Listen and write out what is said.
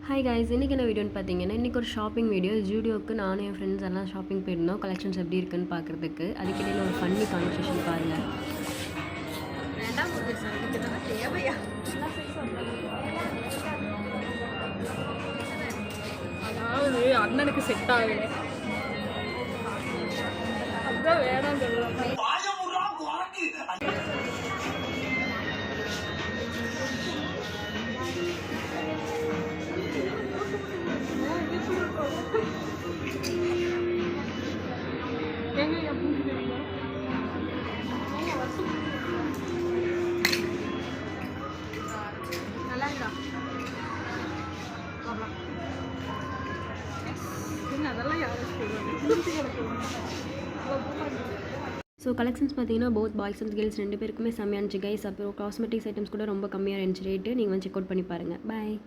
Hi guys, இன்றைக்கி என்ன வீடியோன்னு பார்த்தீங்கன்னா, இன்றைக்கி ஒரு ஷாப்பிங் வீடியோ. ஜூடியோக்கு நானும் என் ஃப்ரெண்ட்ஸ் எல்லாம் ஷாப்பிங் போயிருந்தோம், கலெக்ஷன்ஸ் எப்படி இருக்குன்னு பார்க்குறதுக்கு. அதுக்கிடையில் ஒரு ஃபன்னி கான்வர்சேஷன் பாருங்கள். தேவையா அதாவது அண்ணனுக்கு செட் ஆகல, அதுதான் வேணாம் சொல்லுவாங்க. ஸோ கலெக்ஷன்ஸ் பார்த்தீங்கன்னா போத் பாய்ஸ் அண்ட் கேர்ள்ஸ் ரெண்டு பேருக்குமே செம்மையானுச்சு கைஸ். அப்புறம் காஸ்மெட்டிக்ஸ் ஐட்டம்ஸ் கூட ரொம்ப கம்மியாக இருந்துச்சு ரேட்டு. நீங்கள் வந்து செக் அவுட் பண்ணி பாருங்கள். பாய்.